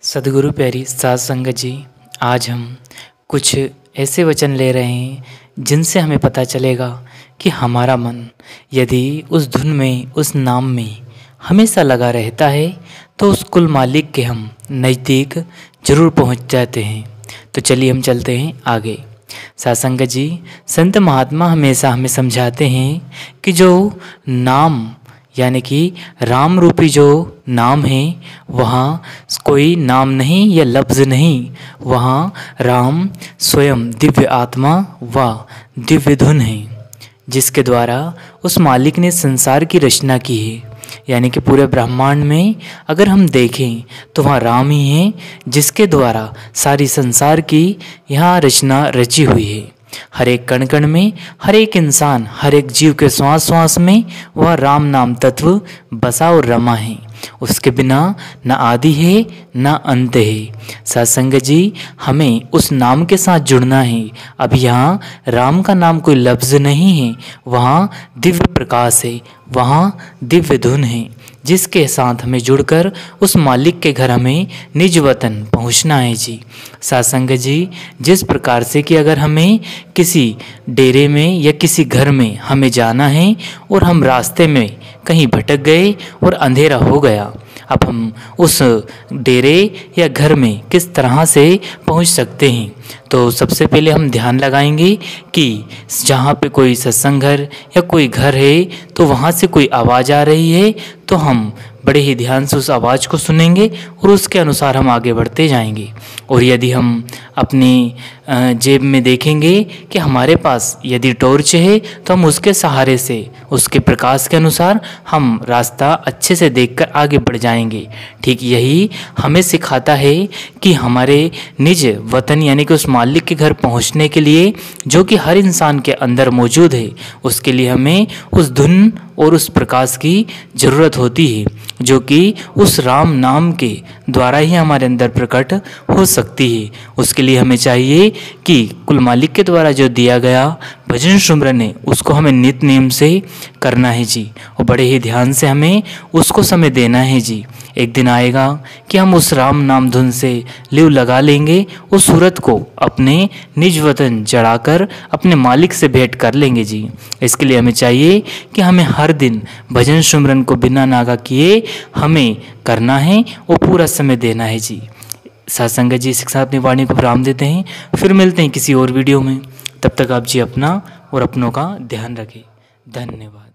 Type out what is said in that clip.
सदगुरु प्यारी साध संगत जी, आज हम कुछ ऐसे वचन ले रहे हैं जिनसे हमें पता चलेगा कि हमारा मन यदि उस धुन में, उस नाम में हमेशा लगा रहता है तो उस कुल मालिक के हम नज़दीक जरूर पहुंच जाते हैं। तो चलिए हम चलते हैं आगे। साध संगत जी, संत महात्मा हमेशा हमें समझाते हैं कि जो नाम यानी कि राम रूपी जो नाम है, वहाँ कोई नाम नहीं या लफ्ज़ नहीं, वहाँ राम स्वयं दिव्य आत्मा व दिव्य धुन है, जिसके द्वारा उस मालिक ने संसार की रचना की है। यानी कि पूरे ब्रह्मांड में अगर हम देखें तो वहाँ राम ही है, जिसके द्वारा सारी संसार की यहाँ रचना रची हुई है। हर एक कण कण में, हर एक इंसान, हर एक जीव के श्वास श्वास में वह राम नाम तत्व बसा और रमा है। उसके बिना न आदि है न अंत है। सत्संग जी, हमें उस नाम के साथ जुड़ना है। अब यहाँ राम का नाम कोई लफ्ज़ नहीं है, वहाँ दिव्य प्रकाश है, वहाँ दिव्य धुन है, जिसके साथ हमें जुड़कर उस मालिक के घर हमें निज वतन पहुँचना है जी। सत्संग जी, जिस प्रकार से कि अगर हमें किसी डेरे में या किसी घर में हमें जाना है और हम रास्ते में कहीं भटक गए और अंधेरा हो गया, अब हम उस डेरे या घर में किस तरह से पहुंच सकते हैं। तो सबसे पहले हम ध्यान लगाएंगे कि जहाँ पे कोई सत्संग घर या कोई घर है तो वहाँ से कोई आवाज़ आ रही है तो हम बड़े ही ध्यान से उस आवाज़ को सुनेंगे और उसके अनुसार हम आगे बढ़ते जाएंगे। और यदि हम अपनी जेब में देखेंगे कि हमारे पास यदि टॉर्च है तो हम उसके सहारे से, उसके प्रकाश के अनुसार हम रास्ता अच्छे से देखकर आगे बढ़ जाएंगे। ठीक यही हमें सिखाता है कि हमारे निज वतन यानी कि उस मालिक के घर पहुंचने के लिए, जो कि हर इंसान के अंदर मौजूद है, उसके लिए हमें उस धुन और उस प्रकाश की ज़रूरत होती है, जो कि उस राम नाम के द्वारा ही हमारे अंदर प्रकट हो सकती है। उसके लिए हमें चाहिए कि कुल मालिक के द्वारा जो दिया गया भजन सुमरन है, उसको हमें नित्य नियम से करना है जी, और बड़े ही ध्यान से हमें उसको समय देना है जी। एक दिन आएगा कि हम उस राम नाम धुन से लिव लगा लेंगे, उस सूरत को अपने निज वतन चढ़ाकर अपने मालिक से भेंट कर लेंगे जी। इसके लिए हमें चाहिए कि हमें हर दिन भजन सुमरन को बिना नागा किए हमें करना है और पूरा समय देना है जी। सत्संग जी, शिक्षा अपनी वाणी को विराम देते हैं, फिर मिलते हैं किसी और वीडियो में। तब तक आप जी अपना और अपनों का ध्यान रखें। धन्यवाद।